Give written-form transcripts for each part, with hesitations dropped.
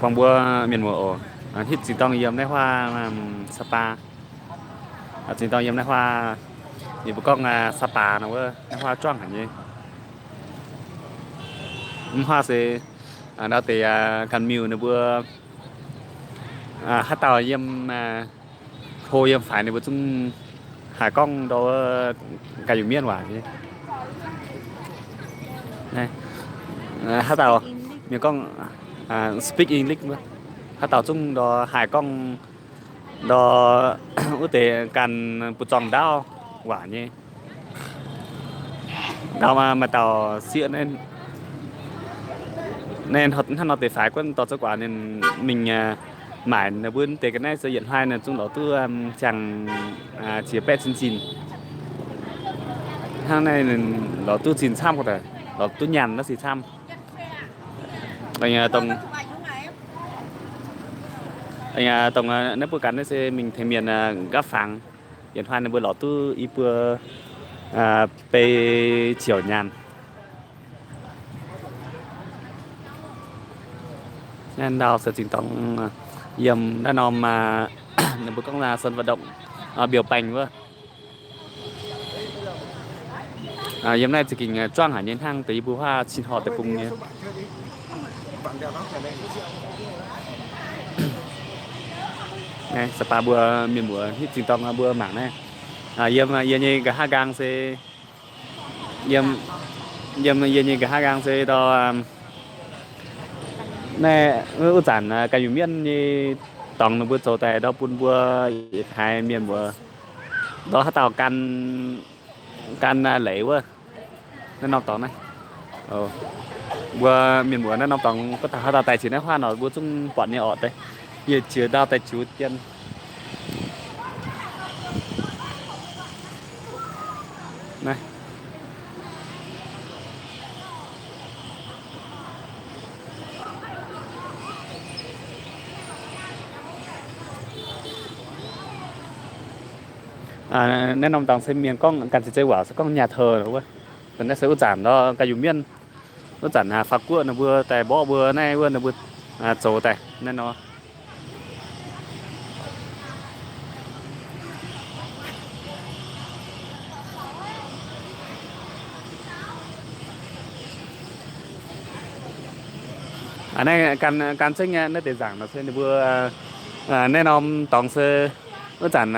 phong bua miền mùa hít chỉ tông yếm đấy hoa sapa chỉ tông yếm đấy hoa thì bữa con sapa nó vơ đấy hoa tròn hẳn như hoa sẽ đào tề cần miu nó bữa hát tàu yếm hồ yếm phải nó bữa chung hải con đó cả dùng miên quả chứ này hát tàu miền con speak English mà hát tàu chung đó hải con đó ưu tế cần bút tròn đao quả như đao mà tàu xịn nên nên họ nó tế phải quân tàu cho quả nên mình mãi là vươn tế cái này sẽ hiện hai là chung đó tu chẳng chia pet xin xin hàng này là đó tu xin xăm có thể đó tu nhàn nó xin xăm anh tổng tổng nếu bữa cắn sẽ mình thấy miền gấp phẳng hiện hai là bữa lọ tu y bữa pe chiều nhàn nên đào sẽ chính tổng yếm đã nòm mà nếu bữa con là sân vận động biểu bành vừa yếm này chỉ kinh choang hẳn nhân hang tới bùa hoa xin họ tới cùng nhé này spa bùa miền bùa hít chính tổng bùa mảng này yếm yếm như cả hai gang sẽ yếm yếm yếm như cả hai gang sẽ đó nè ưu sản cái dùng miên như tổng là bữa trâu tại đó bún bữa hai miền bữa đó hát tàu can can lễ quá nó nòng tổng này bữa miền bữa nó nòng tổng có thằng hát tàu tài chỉ nó hoa nó bữa chung bọn như ọt đấy giờ chưa đào tài chú tiền này nên nòng tổng xem miền con cần sẽ chơi quả sẽ có nhà thờ đúng không còn nó sẽ ưu sản đó cái dùng miên ưu sản phạt cua nó vừa tại bỏ vừa này vừa nó vừa trâu tại nên nó này can sinh nha nó để giảng nó sẽ vừa nên ông tổng sẽ ưu sản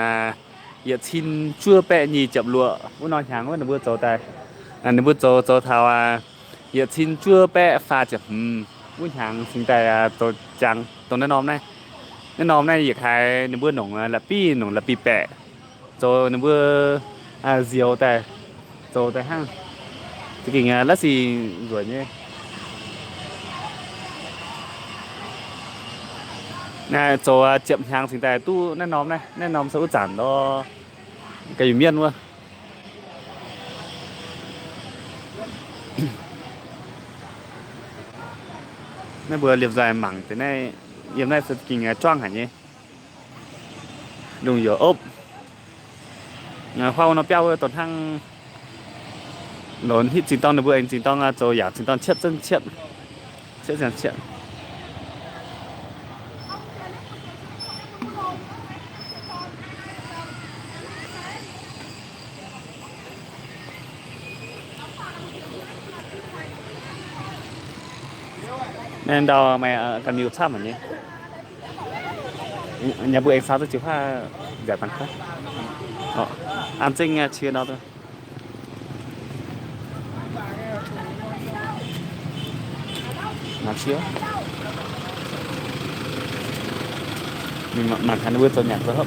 giờ xin chưa bẹ nhì chậm lụa muốn nói hàng nó vừa trâu tại nó vừa trâu thảo giờ xin chưa bẹ pha chậm muốn hàng sinh tại trâu trắng tรงnên ông này nên ông này giờ hai nó vừa nồng là pi bẹ trâu nó vừa diều tại trâu tại hang thì kinh là gì rồi nhé nè trâu chậm hàng sinh tại tu nên ông này nên ông sẽ giảm đó cái miên luôn nó vừa liệp dài mảng thế này yếm này sẽ kinh choang hẳn nhé đừng dở ốp khoa nó béo tổn hăng lớn hít chính tông nó vừa anh chính tông rồi giả chính tông chết chân chết chết nên đâu mày cần nhiều tham hả nhỉ nhà bữa anh sao tôi chịu pha giải bằng khác ăn sinh chia đâu thôi làm chiếu mình mặc hắn bữa cho nhạc rất hấp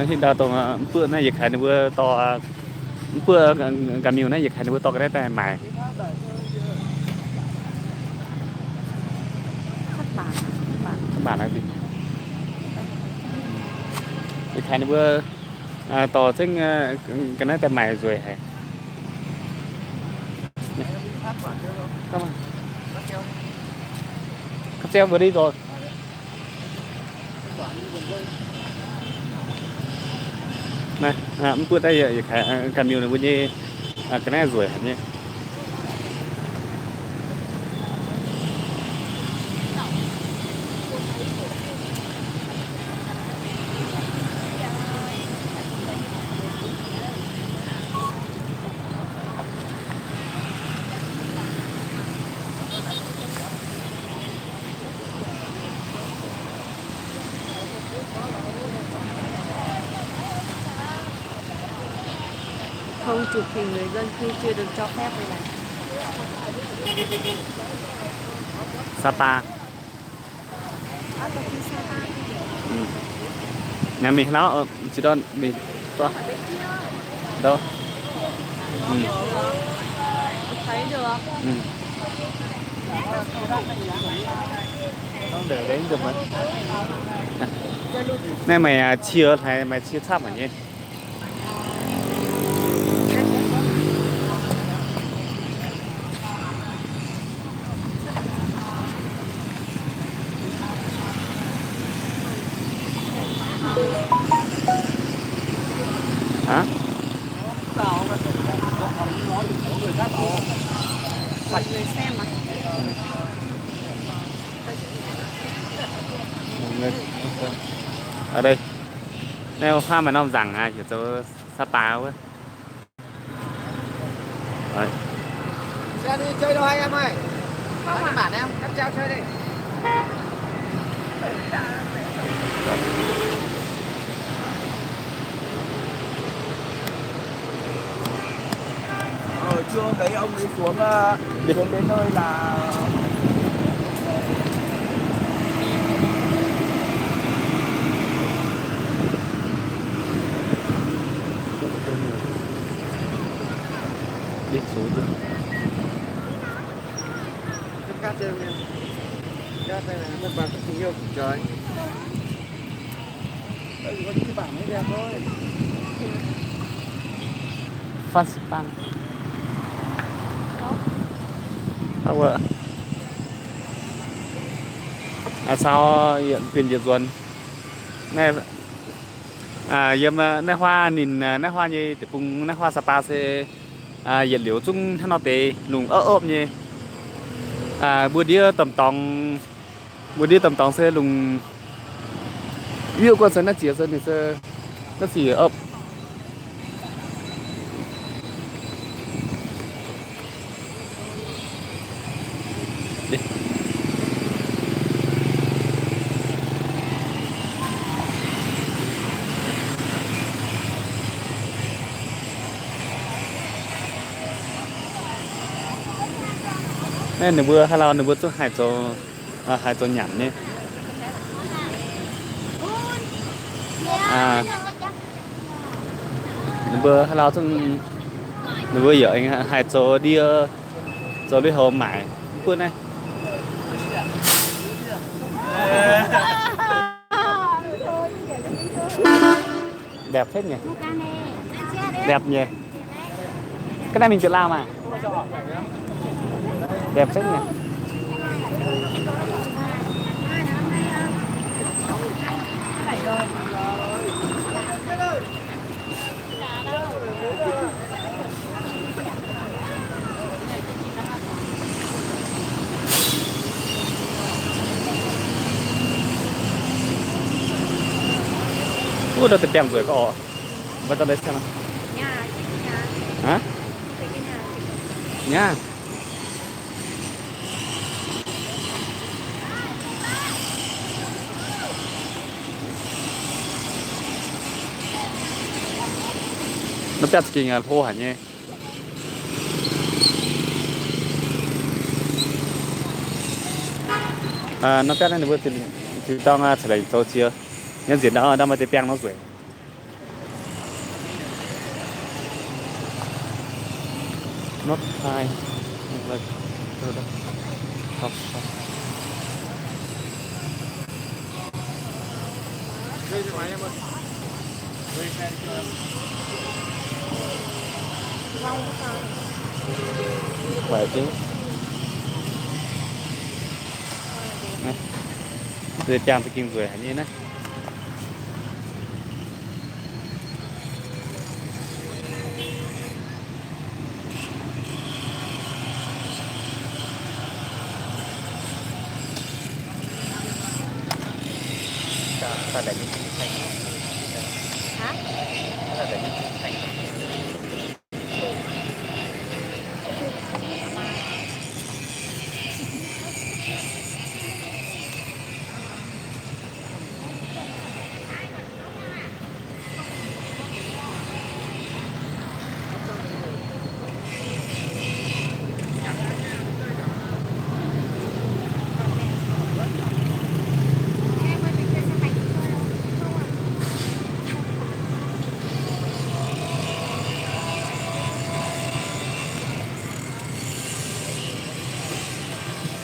thì đào tông bữa này dịch hay bữa to bữa cam nhiều này dịch hay bữa to cái đấy tại mày các bạn là gì dịch hay bữa to chính cái này tại mày rồi hả các bạn cắp treo vừa đi rồi này mìnhพูดได้อย่างกันมิวเนี่ยวันนี้กันแน่สวยอันนี้không chụp hình người dân khi chưa được cho phép về này. สปาnhà mình nó chỉ đơn mình to đâu Thấy được. nó để đấy được mà này mày chia hay mày chia sắp hả nhỉ hả Người xem mà. ở đây nếu hoa mà nó rằng chỉ cho Sapa quá rồi Xe đi chơi đâu anh em ơi. Không à? Bản em, cắp treo chơi đi. Chưa thấy ông ấy xuống xuống đến nơi là biết số chưa cắt chơi em. Cắt đây là mất bằng tình yêu của trời. Đây có những cái bản ấy đẹp thôi. Phan Xipang sao vậy sao hiện quyền diệt ruột này yếm nai hoa nhìn nai hoa như để cùng nai hoa Sapa sẽ hiện liệu chung nó để lùng ốp như bữa đi tầm tòng sẽ lùng yêu con sân nó chỉ sân thì sẽ nó chỉ ốp nên nửa bữa hay là nửa bữa chút hai chỗ nhảm nhé nửa bữa hay là chút nửa bữa giờ anh hai chỗ đi chỗ đi hồ mãi bữa này đẹp phết nhỉ đẹp nhỉ cái này mình tự làm mà đẹp phết nhỉ ủa đâu tìm rồi có vào trong đấy xem nào hả nha nó biết kinh phô hả nhỉ nó biết này vừa thì đang trở lại chỗ chia nhân diện đó đang mà tìm nó rồi nốt hai rồi đó không khỏe chứ này rồi chạm thì kinh rồi hả như này sao lại như thành hả sao lại như thành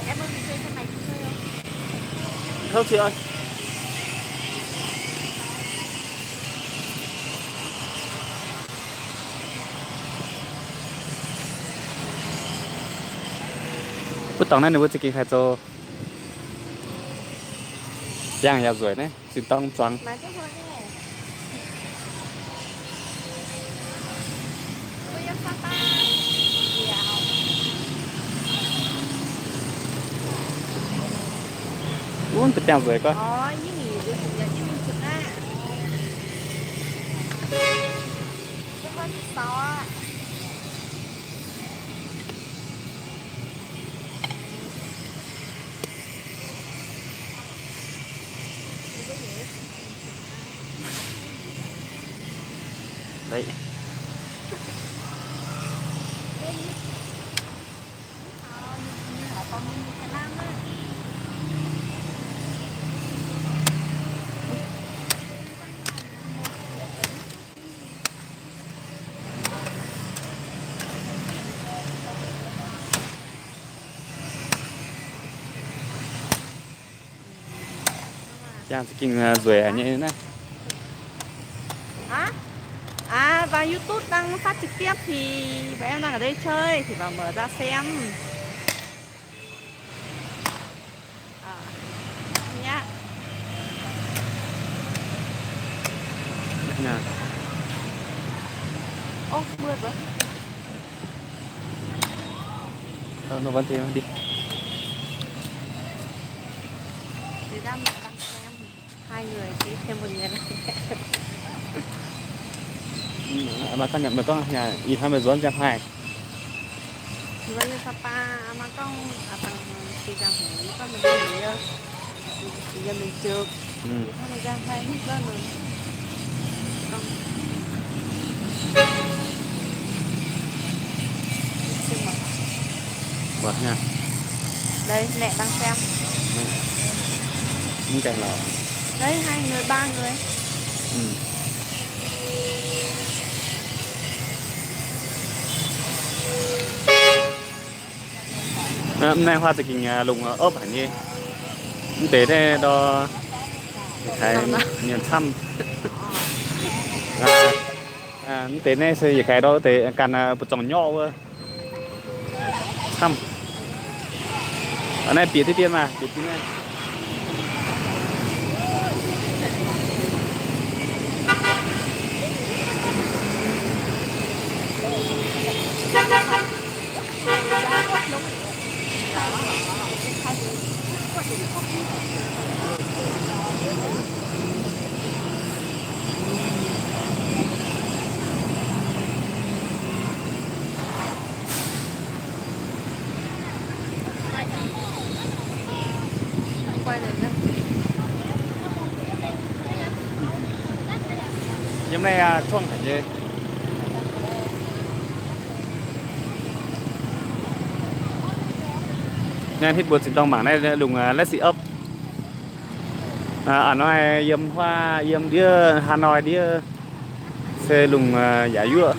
em ơi mình chơi xe máy chơi không không chị ơi bữa tối nay nếu bữa chỉ kinh khai cho giang nhà rồi đấy chỉ tông choáng mà cái thôi nè bây giờ sao ta dạo uống cái tèo rồi coi với nghỉ được nhà chứ mình chụp á cái con to đấy con Thái Lan á giang sẽ kinh rồi như thế này hả à vào YouTube đang phát trực tiếp thì bọn em đang ở đây chơi thì vào mở ra xem à, nhá nha ô mưa rồi nó vẫn thế mà đi thì ra mình đang xem hai người đi thêm một người này mà con nhận mà con nhà y hai mươi rốn trăm hai Vâng, như Sapa mà con bằng thì rằng hủy con mình đi thì giờ mình trượt ừ. thì không thời gian thay hết lên mình con xem mà bật nha đây mẹ đang xem những cái là đấy hai người ba người ừ. Hôm nay hoa thì kinh lùng ốp hẳn như tế đây đo cái miền xăm tế này sẽ cái đó tế cần một trồng nhỏ cơ xăm ở này bịa tiên mà bịa tiên này quay lại nữa hôm nay chuông phải như nên hít buồn xịt tông mảng này lùng let's see up ở nói yếm hoa yếm đĩa Hà Nội đĩa xe lùng giả dựa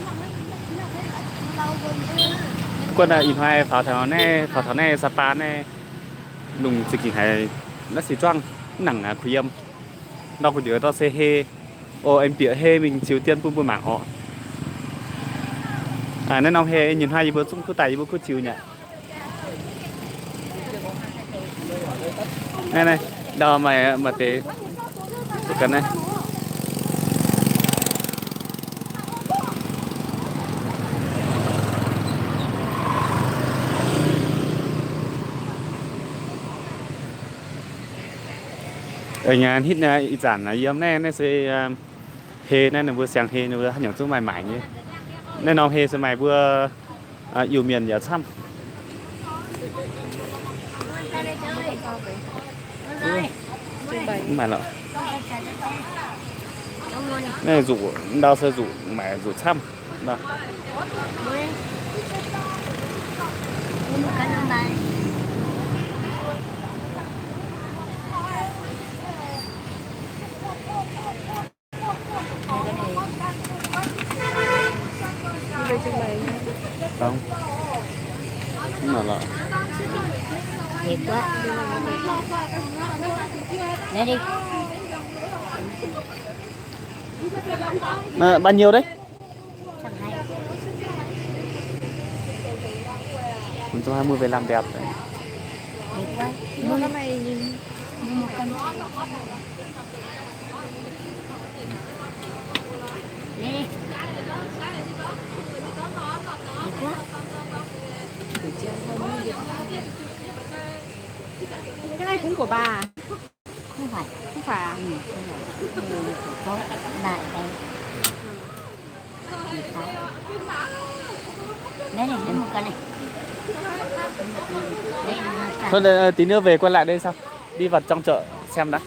quân in hoa pháo thảo này Sapa này lùng sự kiện hay let's see choang nặng khuy yếm đau của đứa đó xe he ô em tía he mình Triều Tiên buôn buôn mảng họ nên ông he nhìn hai bữa cũng cứ tay bữa cứ chiều nhỉ này đò mà tế cần này ở nhà hít này ít giản là yếm này nó sẽ hê này là vừa sáng hê nó vừa những chút mày mảnh như nên nó hê sẽ mày vừa yêu miền giờ xăm mà lợ này rủ đau sơ rủ mày rủ xăm đó không mà lợ Đẹp quá. Lấy đi. bao nhiêu đấy? 120 về làm đẹp đấy. Đẹp quá. Mua cái này nhìn Mua một con. Lấy đi. Đẹp quá. cái này cũng của bà à? Không phải. Không phải à? Có đại đây. Lấy này, lấy một con này. Thôi tí nữa về quay lại đây sao? Đi vào trong chợ xem đã.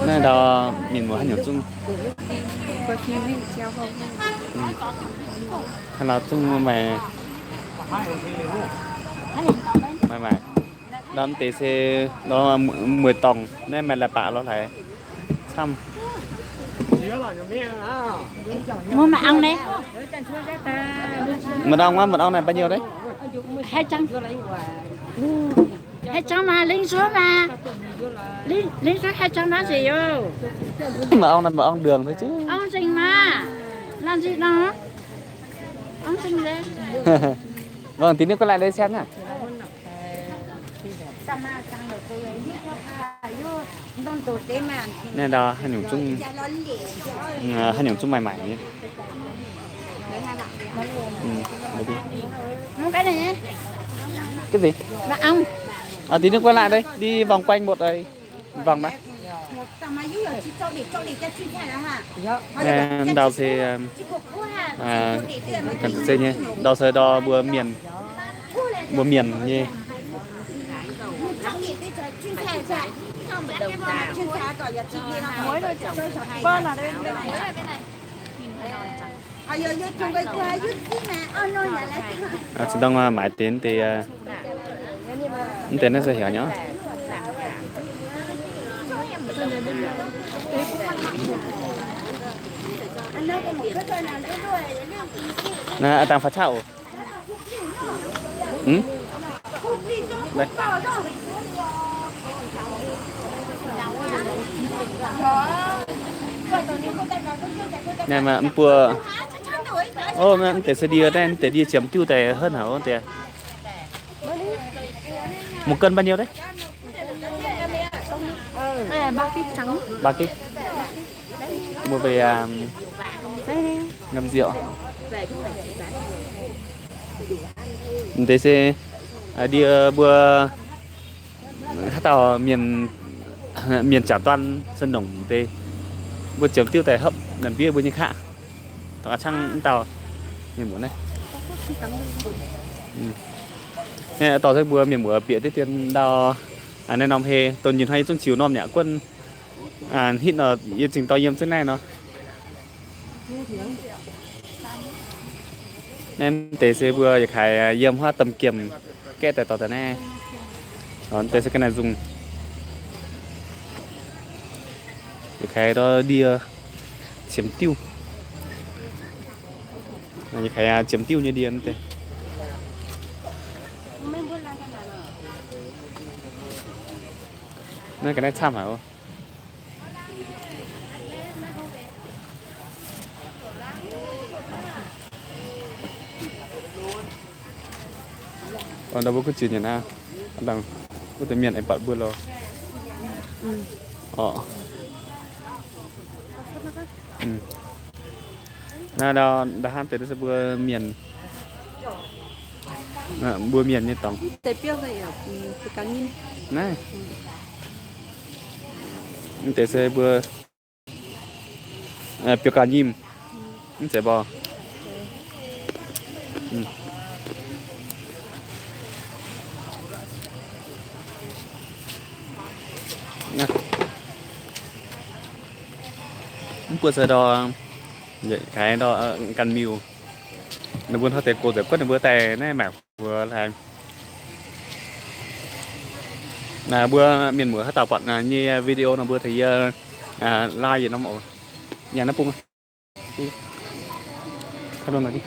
Này đó nhìn một hai nhiều chung. Có khi bị treo không? Hay là chung mày mày đón tí xe đó 10 tòng nên mày là bạ nó lại xăm. Mua mà ăn đấy. Mật ong á, mật ong này bao nhiêu đấy? 200. 200 mà lên số mà. Lên số 200 đó gì vô. Mật ong là mật ong đường thôi chứ. Ông sinh mà. Làm gì đó. Ông sinh đấy. Vâng, tí nữa quay lại đây xem nhá. Nên đó hai nhung chung mày mày nhé. Lấy đi. Mua cái này nhé. Cái gì? Mà ông. Tí nữa quay lại đây, đi vòng quanh một đây. Vòng đã. Đào xe cần xe nhé. Đào xe đo bữa miền nhé. Vâng là đây. Chỉ đang mãi tiền thì tiền nó sẽ hiểu nhá. Nè, đang phát chảo. Ừ? Đây. Nè mà bữa ô mà để sẽ đi ở đây để đi chấm tiêu tệ hơn hả ô tệ 1 cân bao nhiêu đấy? Đây là 3 kít trắng. 3 kg. Mua về ngâm rượu. Thế sẽ đi bữa hát tàu miền Trà Toan Sơn Đồng tê bữa chấm tiêu tệ hấp lần bia bữa như khác tàu trăng tàu miền muốn này. Nè tàu thấy bữa miền bữa bịa tết tiền đào nên nòng hề tôi nhìn thấy trong chiều nòng nhã quân hít là yên trình to yếm thế này nó nên tế sẽ vừa được khai yếm hoa tầm kiểm kẹ tại tàu thế này đó tế sẽ cái này dùng được khai đó đi chiếm tiêu như khai chiếm tiêu như điên thế nên cái này chăm hả không? Còn đâu có chuyện gì nào đang có thể miền anh bạn bữa lo na đó đã ham tới sẽ bữa miền bua miền như tổng Tế biểu vậy ở cái cá nhìn. này tế sẽ bua biểu cả nhìm sẽ bò nè bua sẽ đo vậy cái đo căn miu nó buôn hơi tệ cô giải quyết nó bữa tè này mà vừa là bữa miền mưa hết tàu bận như video nó bữa thì like gì nó mổ nhà nó pung đi không đâu mà đi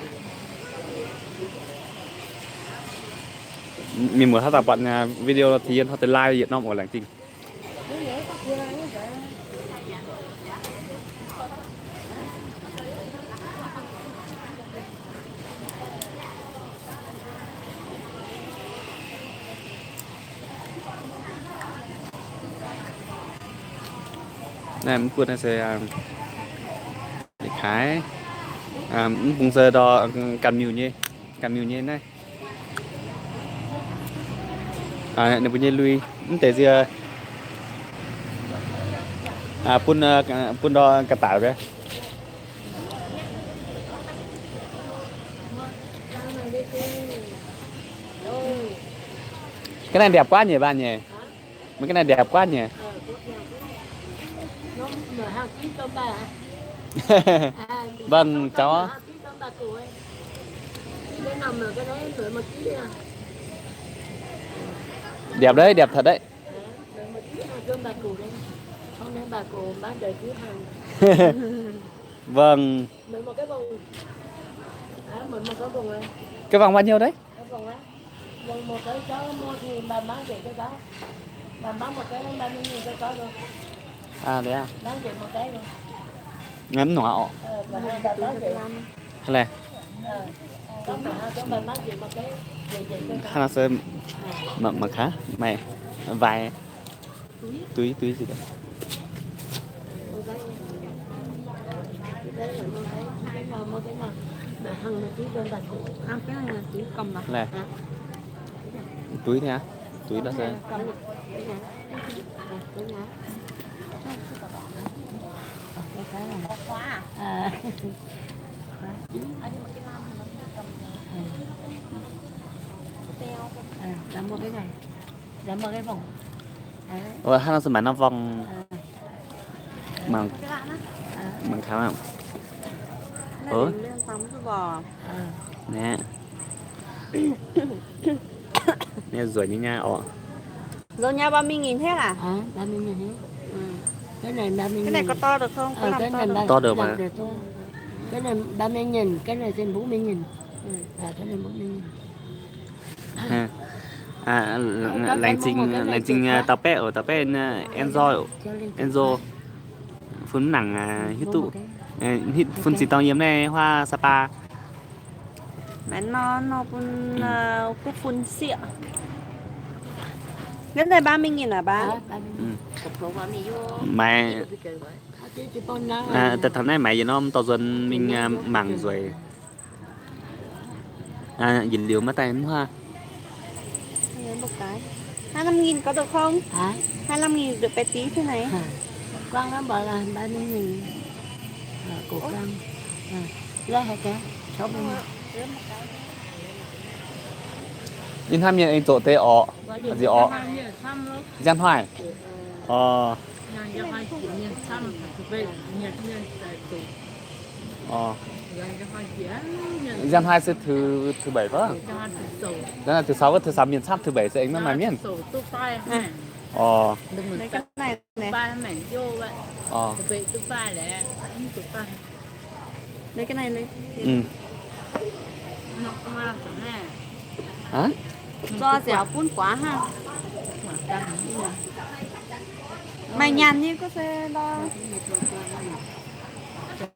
miền mưa hết tàu bận video thì nó thì like gì nó mổ lạnh trình này mình cuốn sẽ để khái bung giờ đo cầm nhiều như này nếu bây giờ lui để gì pun đo cả tảo cái này đẹp quá nhỉ bạn nhỉ mấy cái này đẹp quá nhỉ vâng cháu đẹp đấy đẹp thật đấy vâng cái vòng bao nhiêu đấy một cái cháu mua thì bà bán để cho cháu bà bán một cái 30.000 cho cháu rồi đấy à bán để một cái rồi ngắn nọ bà bán để hay là bà bán để một cái Hana sẽ mặc khá mày vài túi gì đấy Cái này là túi cầm mà. này túi thế á túi đó sẽ làm một cái này làm một cái vòng ôi Hana sẽ bán nó vòng bằng khá mà Liên tắm cái bò. nè nè rồi như nha Rồi nha 30.000 hết à? 30.000 hết cái này 30.000 Cái này có to được không? Có cái làm này to được mà cái này 30.000 cái này trên 40.000 cái này 40.000 lành trình tàu pe ở tàu pe Enzo phun nặng hít tụ hít phun xịt tàu nhiễm này hoa Sapa Mẹ nó phun cúc phun xịa. Cái này 30.000 hả bà? mày từ tháng này mày nó tao dần mình mảng rồi dình liều mất tay hoa Một cái 25.000 có được không? 25.000 được bé tí thế này. con nó bảo là 30.000 cổ căng lấy hai cái 60.000 nhìn tham nhận anh tổ tê gì gian hoài gian hoài sẽ thứ bảy vâng đó là thứ sáu và thứ sáu miền Sam thứ bảy sẽ anh nó mày miền Lấy cái này này. Lấy cái này lấy. hả Do dẻo phun quá ha. Mày nhàn như có xe đo.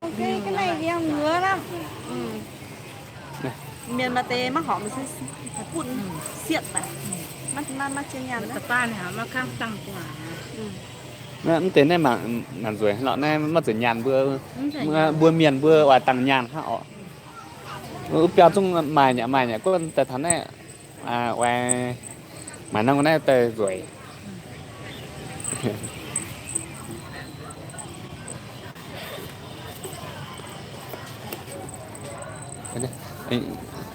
Ok, cái này thì em ngứa lắm. Miền mà tê mắc họ mình sẽ phun xiết à. Mắt chưa nhàn đó. nó thế này mà nhàn rồi lọ này mất rồi nhàn bữa miền bữa ở tầng nhàn hả họ béo trong mài nhả có tại thắn này qua mà nó có nói tê rồi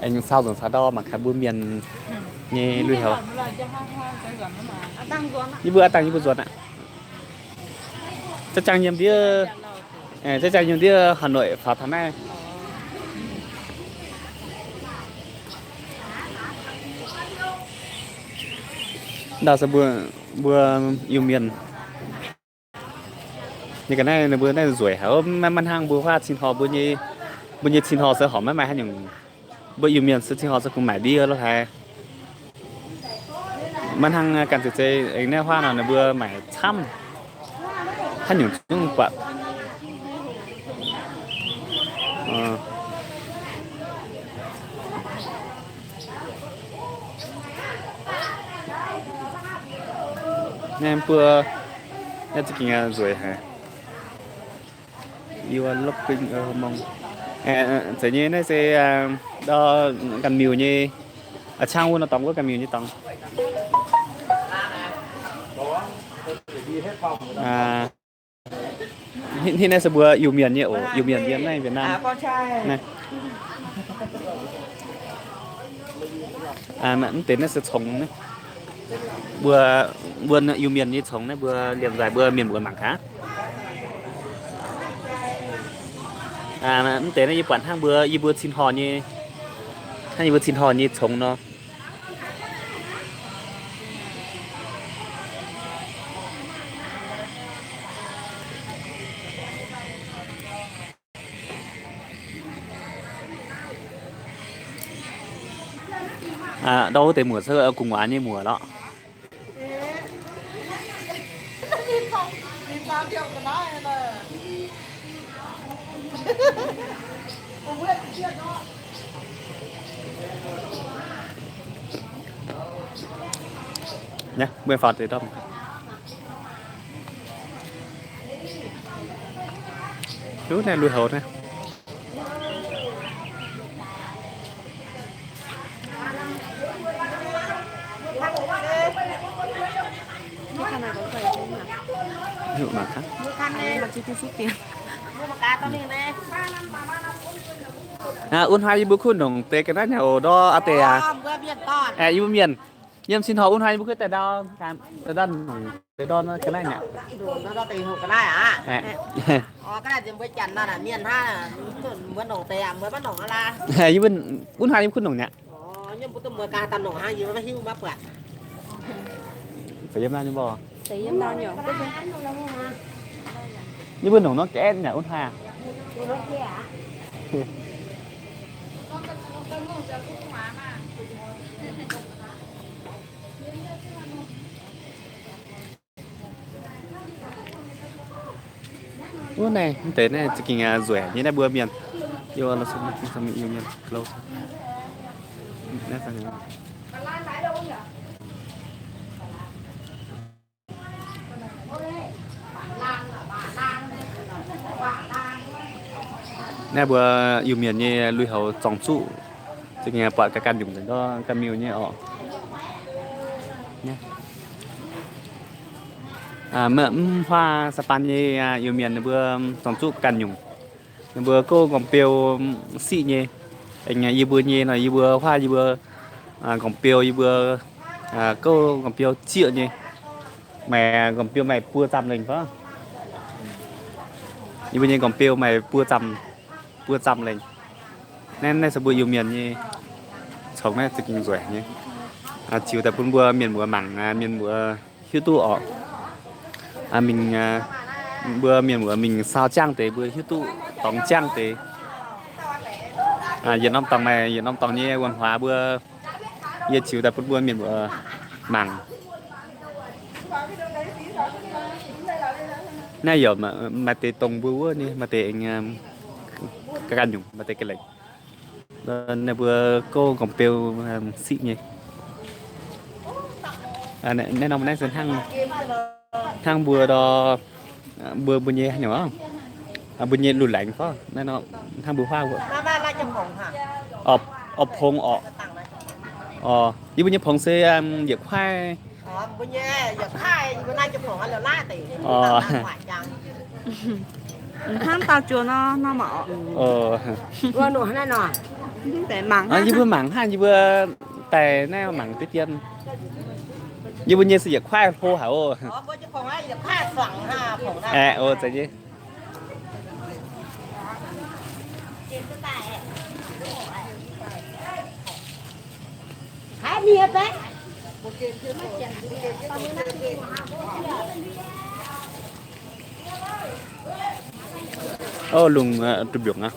anh sao rồi sao đo mà khá bữa miền nghe lui hả như bữa tăng như bữa ruột ạ chắc chắn nhầm đĩa chắc chắn nhầm đĩa Hà Nội vào tháng này đào sẽ bữa yêu miền như cái này là bữa này rồi hả man hàng bữa hoa xin họ bữa như xin họ sẽ họ mấy mai hay những bữa yêu miền sẽ xin họ sẽ cùng mãi đi đó thầy man hàng cần chơi ấy này hoa nào là bữa mãi chăm hay những những quạt em bữa em chỉ nghe rồi hả yêu lúc kinh mong tự nhiên nó sẽ đo cần miêu như ở trang nó tổng có cần miêu như tổng hiện nay sẽ bữa yêu miền như yêu miền như này Việt Nam này mà đến nó sẽ sống đấy bữa yêu miền như sống đấy bữa liền dài bữa miền bữa mảng khác mà tế này quản hàng bữa xin hò như hay bữa xin hò như sống nó đâu tới mùa sơ cùng quá như mùa đó nhé bên phạt thì đâu lúc này lùi hột này hiệu mà khác là chi tiêu số tiền un hai bữa khuôn đồng tê cái đó nhà ở đó à tê yêu miền nhưng xin họ un hai bữa tê đó tê đó tê đó cái này nhỉ nó tiền hụt cái này à cái này thì mới chặn là miền ha mới nổ tè mới bắt nổ là như bên un hai khuôn đồng nhỉ nhưng bữa tôi mới ca tầm nổ hai gì nó hưu bắp vậy phải dám ra như bò tí em đo nhỏ như bên đồng nó kẽ nhỉ un hai bữa này tế này chỉ kinh rẻ như này bữa miền yêu là xong yêu miền lâu nét sao nhỉ nè bữa yêu miền như lui hậu trồng trụ chỉ kinh bọt cái căn dùng để đó căn miêu như họ nhé mẹ hoa Sapa như yêu miền bữa trồng trụ căn dùng bữa cô còn piêu xị nhé anh yêu bữa nhé là yêu bữa hoa yêu bữa còn piêu yêu bữa cô còn piêu triệu nhé mẹ còn piêu mày pua trăm lên phải không yêu bữa nhé còn piêu mày pua trăm lên nên này sẽ bữa yêu miền như sống này thì kinh rẻ nhé chiều tại bữa bữa miền bữa mảng miền bữa hiếu tu ở mình bữa miền bữa mình sao trang tế bữa hiếu tu tổng trang tế giờ năm tầng này giờ năm tầng như văn hóa bữa giờ chiều tại bữa miền bữa mảng nay giờ mà tế tông bữa đi mà tế anh cái ăn dùng mà tế cái lệnh này bữa cô còn tiêu xịn nhỉ nên ông nay sẽ thang bữa đó bữa nhẹ nhỏ bữa nhẹ lùi lạnh phải nên nó thang bữa hoa vậy ộp hông ộp như bây giờ phòng xe việc khoai bây giờ giờ khai bữa nay chụp phòng anh là lá thì ngoại chẳng tháng tao chùa nó mỏ vừa nổi này nọ để mắng như vừa mảng ha như vừa tài nè mảng tiết tiền như bây giờ sẽ việc khoai khô hả ô với chụp phòng anh là khai phẳng ha phòng này ô tại gì hai miệt đấy lùng trục biển à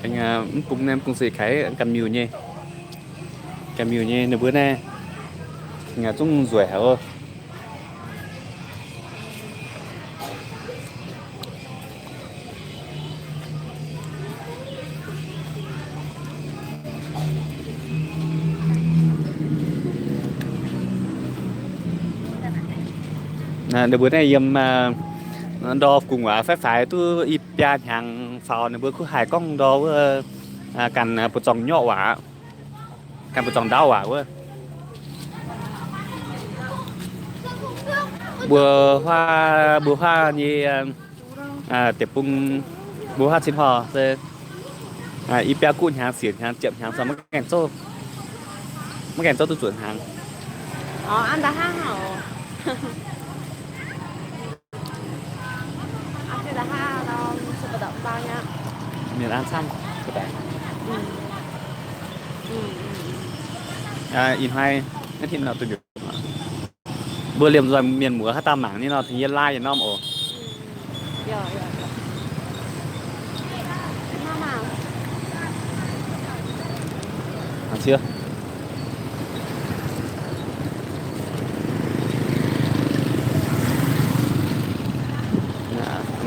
anh cũng em cũng sẽ khái cầm nhiều nhé nửa bữa nay nhà chúng rủi hả ơi nửa bữa nay em đo cùng phép phải tôi ít ra hàng phò nửa bữa cứ hai con đo cành một tròn nhỏ quả cành một tròn đau quả quá bữa hoa như tiệp bung bữa hoa chín hoa rồi ít ra cuốn hàng xiển hàng chậm hàng sao mất kèn tôi chuẩn hàng ăn đã hang hổ ăn thì đã hang nó sẽ vận động bao nha miền ăn xăm các bạn in hai cái thịt nào tôi được bữa liềm rồi miền múa hát tam mảng như nào thì yên lai nó ổ ăn chưa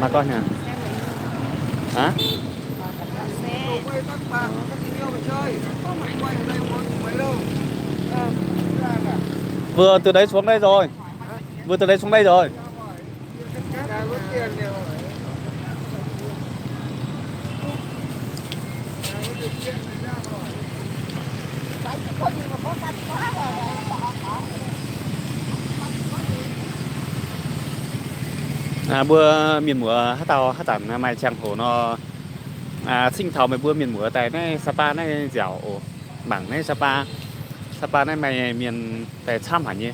mà con nè hả vừa từ đấy xuống đây rồi bữa miền múa hát tản mai trang hồ nó sinh thảo mấy bữa miền múa tại này Sapa này dẻo bảng này Sapa này mày miền tại Sam hả nhỉ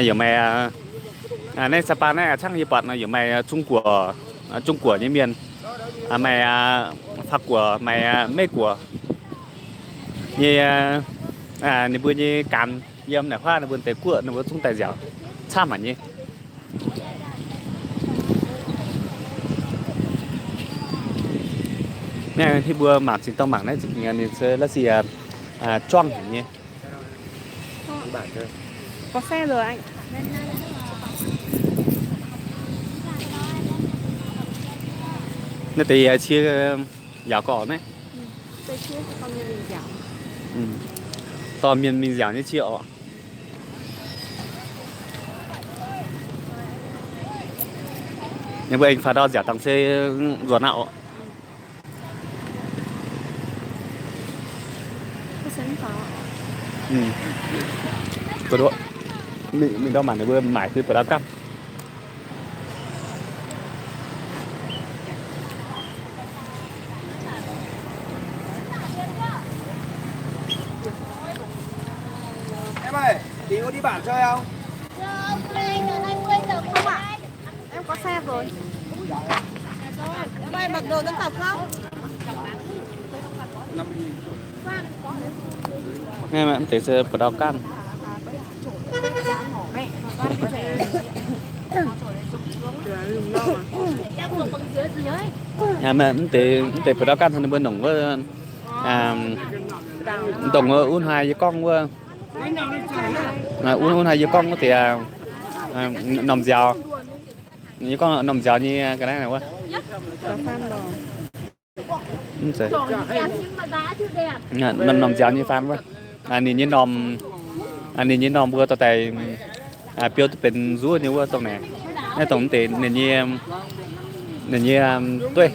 giờ mày này Sapa này chắc như bạn là giờ mày Trung Quốc như miền mày Pháp của mày mấy của như như bữa như càn yếm này hoa là bữa tại cuộn là bữa trung tại dẻo Sam hả nhỉ nè thì bữa mảng chính tông mảng này chỉ nghe sẽ là gì choang hả nhỉ có xe rồi anh nó thì chia giảo cỏ đấy tôi chia cho con mình dẻo to miền mình dẻo như triệu nhưng mà anh phải đo dẻo thằng xe ruột nào có độ mình đo mảng này bữa mải từ đá cắp em ơi tí có đi bản chơi không không ạ em có xe rồi em ơi mặc đồ dân tộc không nghe mà em thấy xe đá cam mà em thấy đá cam thằng bên đồng với tổng un hai với con với un hai với con thì nằm giàu như con nằm giáo như cái này quá Có phan bò. rồi Trời đẹp nhưng mà giá chưa đẹp. nằm giáo như fan quá nhìn như nhìn như nòm vừa tao tại biểuเป็นรู้นี่ว่าตรงไหนในตรงตีเนี่ยด้วย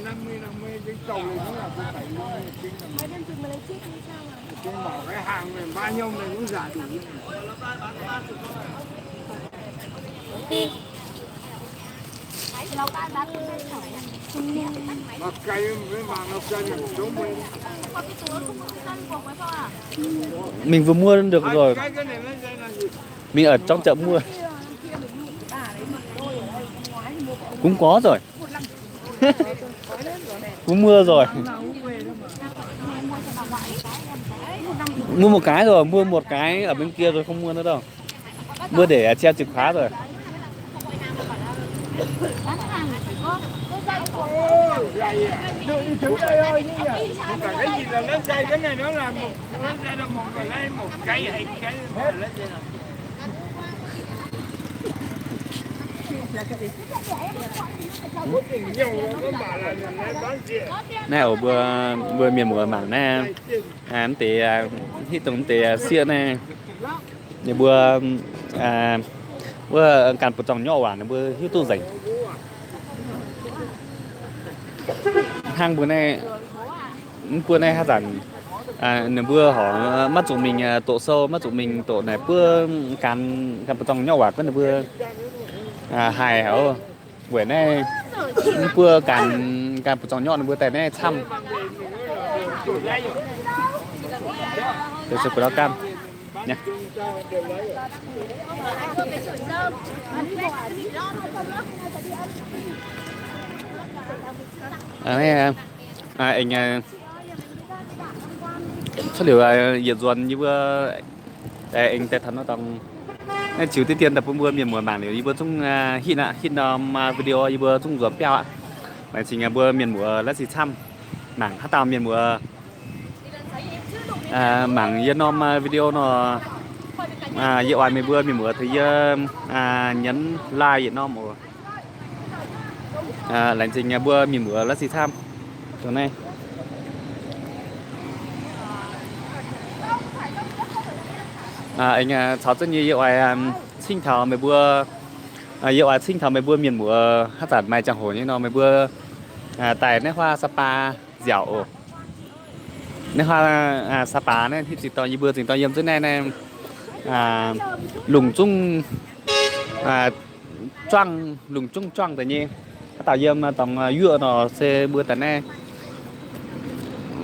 Bảo cái hàng này bao nhiêu mình cũng giả đủ. Mà cây với vàng nó cây này số mình. Mình vừa mua được rồi Cái này nó đây là gì? mình ở trong chợ mua cũng có rồi cũng mua rồi mua một cái rồi mua một cái ở bên kia rồi không mua nữa đâu mua để treo chìa khóa rồi Bán hàng chỉ có cái dây của Chúng đây ơi chứ nhỉ? Cả cái gì là lên dây, cái này nó là một lên dây là một cái lấy một cây hay cái mà lên dây là nhiều nó bảo là lấy bán gì? này ở vừa miền mùa mảng này em thì hít tổng thì xưa này thì vừa càn một trong nhỏ hoàn vừa hít tu rảnh hang bữa nay hát rằng nửa bữa họ mắt tụi mình tổ sâu mắt tụi mình tổ này bữa càn một trong nhỏ hoàn vẫn bữa hài hảo buổi nay bữa càn một trong nhỏ bữa tại này chăm để chụp đó cam nha này anh số liệu nhiệt duẩn như vừa anh tết thắn nó tầm chiếu tiết tiền tập vừa miền mùa mảng nếu vừa trong hit video như vừa trong ruột bèo ạ phải chính vừa miền mùa là gì chăm mảng hát tàu miền mùa mảng yên nom video nó dạo ai mới vừa miền mùa thì nhấn like yên nom rồi lãnh trình vừa miền mùa là gì chăm chỗ này anh cháu rất như dạo ai sinh thảo mấy bữa dạo ai sinh thảo mấy bữa miền mùa hát giản mai chẳng hồ như nó mấy bữa tại nét hoa Sapa dẻo nét hoa Sapa này thì chỉ to như bữa chỉ to yếm dưới này này lùng chung choang lùng chung choang tại nhé tạo yếm tầm dưa nó xe bữa tại này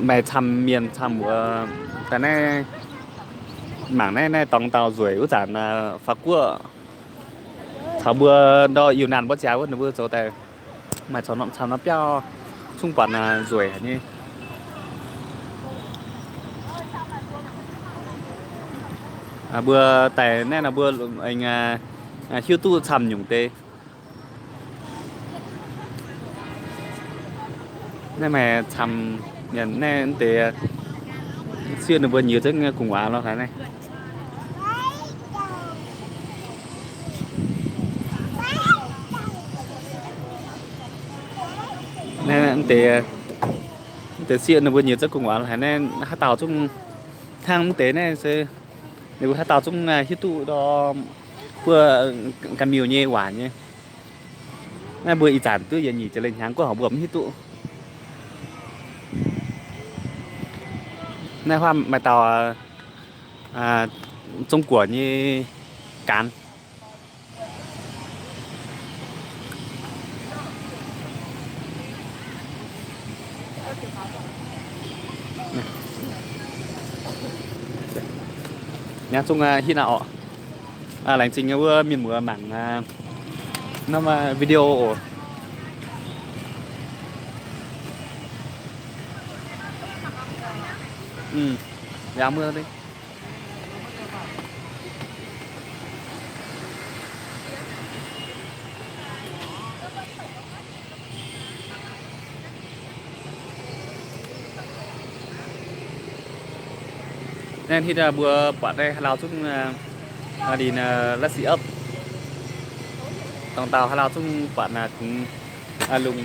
mày chăm miền chăm bữa tại này mảng này tòng tàu ruồi út giản phá cua thảo bữa đó yêu nàn bớt chéo nó bữa số tài mà cháu nó béo xung quanh ruồi như bữa tài này là bữa anh hiếu tu chăm nhung tê này mà chăm nhận này tê xuyên được bữa nhiều rất cùng hóa nó thế này nên tế xuyên được bữa nhiều rất cùng hóa thế này hát tàu trong thang tế này sẽ nếu hát tàu trong hít tụ đó vừa căn miêu nhê quả nhé nên bữa ý giản tư giờ nhỉ trở lên hàng của họ bướm hít tụ này hoa mày tàu trong của như cán nhà trong hít nào lãnh trình vừa miền mùa mảng nó mà video giá mưa đi nên khi bữa bọn đây lao chúng đi là xì ấp tòng tàu hay là chung bạn là cũng lùng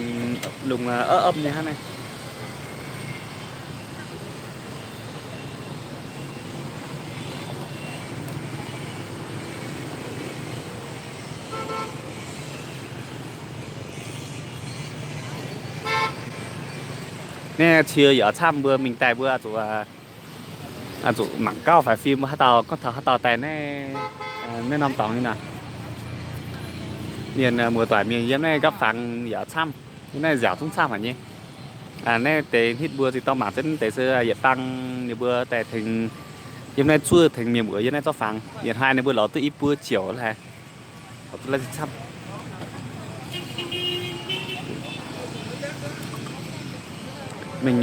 lùng ấp như thế này nè chia ở tham bữa mình tại bữa tụ mảng cao phải phim hát tàu có thằng hát tàu tại nè nè năm tòng như nào miền mùa tỏi miền yếm này gặp phẳng ở tham cái này dẻo xuống tham hả nhỉ nè để hít bữa thì tao mảng tính để xưa giờ tăng như bữa tại thành yếm này chưa thành miền bữa yếm này cho phẳng yếm hai này bữa lỏ tới ít bữa chiều là tham mình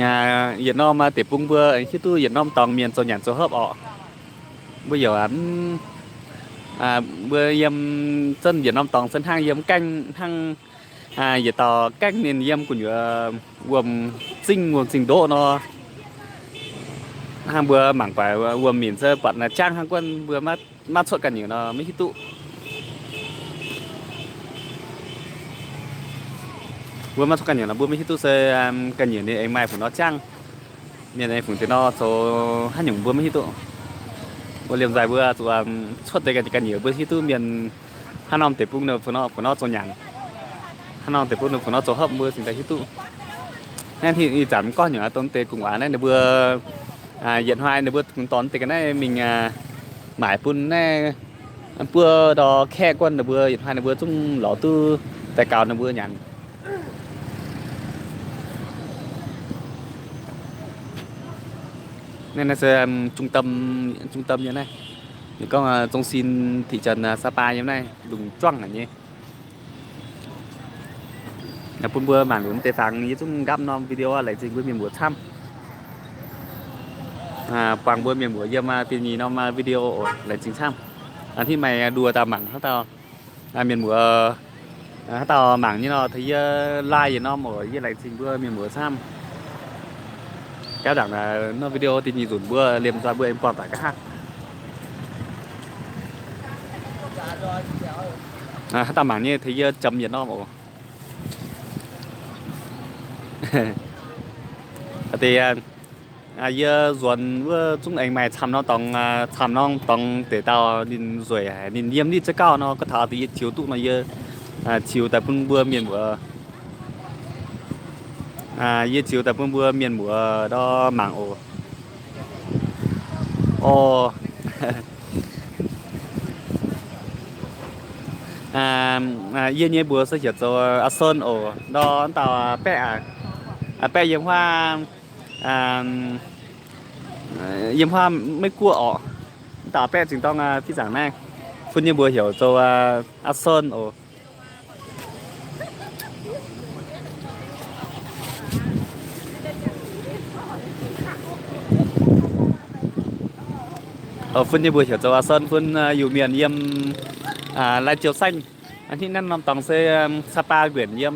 Việt Nam mà tiếp bung bữa khi tôi Việt Nam toàn miền cho nhàn cho hấp ọ bây giờ anh bữa yếm dân Việt Nam toàn sân hang yếm canh hang giờ tò cách miền yếm của gồm sinh độ nó hang bữa mảng phải gồm miền sơ bận là trang hang quân bữa mát suốt cả nhiều nó mới hít tụ bữa mà cần nhiều là bữa mới hít tu xe cần nhiều nên anh mai phải nó trăng nên anh phải nó số hát nhung bữa mới hít tu bữa liềm dài bữa tụi xuất đây cần nhiều bữa hít tu miền Hà Nội để bung được phải nó số nhàn Hà Nội để bung được phải nó số hấp bữa thì hít tu nên thì giảm có nhiều tốn tiền cùng án này là bữa hiện hoài là bữa cũng tốn tiền cái này mình mãi bún này bữa đó khe quân là bữa hiện hoài là bữa chung lỏ tư tại cào là bữa nhàn nên là sẽ trung tâm như này thì có trong xin thị trấn Sapa như này đúng choang là nhé là phun bữa mảng cũng tê phẳng như chúng gấp non video lại trình với miền bữa thăm quảng bữa miền bữa giờ tiền nhì nó video lại chính thăm thì mày đùa tao mảng hết tao miền bữa hết tao mảng như nó thấy like gì nó mở với lại trình bữa miền bữa thăm cái đảng là nó video thì nhìn dùn bữa liềm ra bữa em còn tại các hát tao mảng như thấy chấm nhiệt nó bộ thì giờ dồn bữa chúng anh mày thầm nó tòng để tao nhìn rồi nhìn yếm đi chắc cao nó có thà thì chiếu tụ nó giờ chiếu tại phun bữa miền bữa giờ chiều tại bữa bữa miền bữa đó mảng ồ giờ như bữa sẽ chợt cho sơn đó tao pe yếm hoa mấy cua tao pe chính tông phi giảng này phun như bữa hiểu cho sơn ở phun như buổi chiều cho sơn phunอยู่miền yếm lai chiều xanhที่นั่นนำตองเซสปาเกวียนเยี่ยม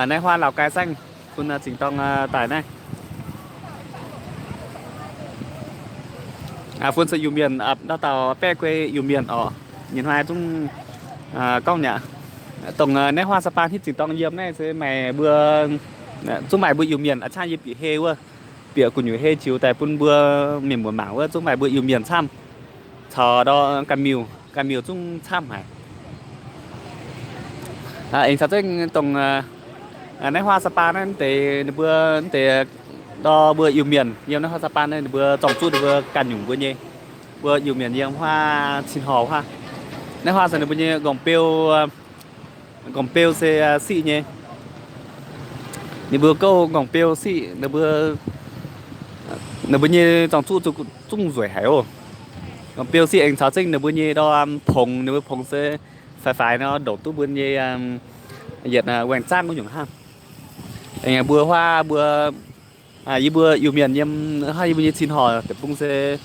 ในhoa Lào Cai xanh phun chính tông tại này phun sẽอยู่miền đào tàu pe quêอยู่miền nhìn hoa chúng công nhỉ tổngในhoa Sapaที่chính tông yếm này sẽ mày bữa chúng mày bữaอยู่miền cha yếm bị hê quá bịa của nhiều hê chiếu tại phun bữa miền bữa mảng quá chúng mày bữaอยู่miền tham thò đó cam miêu chúng tham hả anh sao thế tổngในhoa Sapaนั้นแต่เบื่อเบื่ออยู่miền nhiềuในhoa Sapaนั้นเบื่อtrọng chútเบื่อกันnhungเบื่อnhéเบื่ออยู่miền nhiều hoa xin hò hoaในhoa sẽ là บื่อnhé gồng pêu sẽ xị nhé บื่อcâu gồng pêu xị บื่อnhé trọng chút chung rồi hải ô gồng pêu xị anh sao thế บื่อnhé đó phong sẽ phải nó đổ tú บื่อnhé Việt quen trang của những ham anh bữa hoa bữa bữa yêu miền nhâm hay bữa xin hỏi để bung xe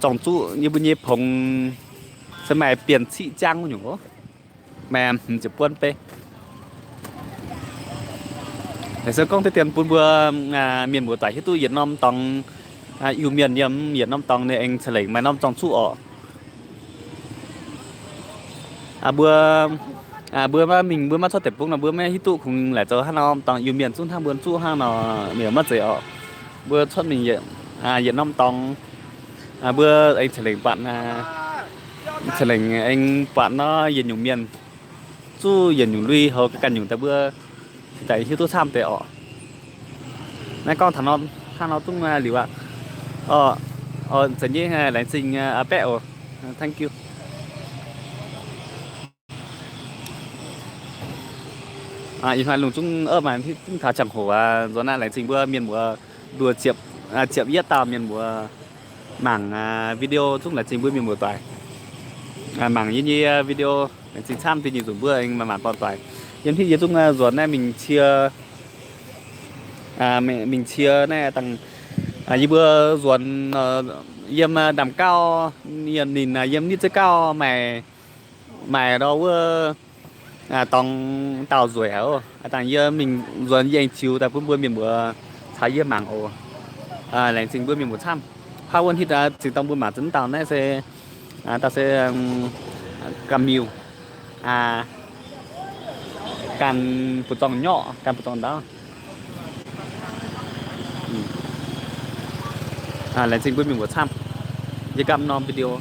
trồng trụ như bữa nhé phong sẽ mày biển thị trang của những mẹ chỉ buôn pe để sơ công tiền buôn bữa miền bữa tại hết tôi Việt Nam tòng yêu miền nhâm Việt Nam tòng này anh sẽ lấy mày năm trồng trụ bữa mà mình bữa mà cho tiệp cũng là bữa mà hít tụ cũng lại cho hắn nó tòng yêu miền xuống thang bữa xuống hàng nó miền mất rồi ọ bữa cho mình vậy vậy năm tòng bữa anh trở thành bạn trở thành anh bạn nó yên nhung miền chú yên nhung lui họ cái căn nhung ta bữa tại hít tụ tham tệ ọ nãy con thằng nó tung liều ạ giờ như lãnh sinh bẹo thank you yên hoài lùng chúng mà thì chúng thà chẳng hổ do na lãnh sinh bữa miền bữa đùa chiệp yết tao miền bữa mảng video chúng là trình bữa miền bữa toài mảng như video lãnh sinh tham thì nhìn dùng bữa anh mà mảng còn toài yên thì chúng rồi này mình chia này tầng như bữa ruộng yếm đầm cao nhìn yếm nít cao mày đó bữa tòng tàu ruồi hả tầng như mình ruộng như anh chiếu tại bữa miền bữa thái yếm mảng ồ lại trình bữa miền bữa trăm how one hit chỉ tòng bữa mảng tính tàu này sẽ ta sẽ cầm miu can bột tòng nhỏ can bột tòng đó lại trình bữa mình một trăm giờ cầm nom video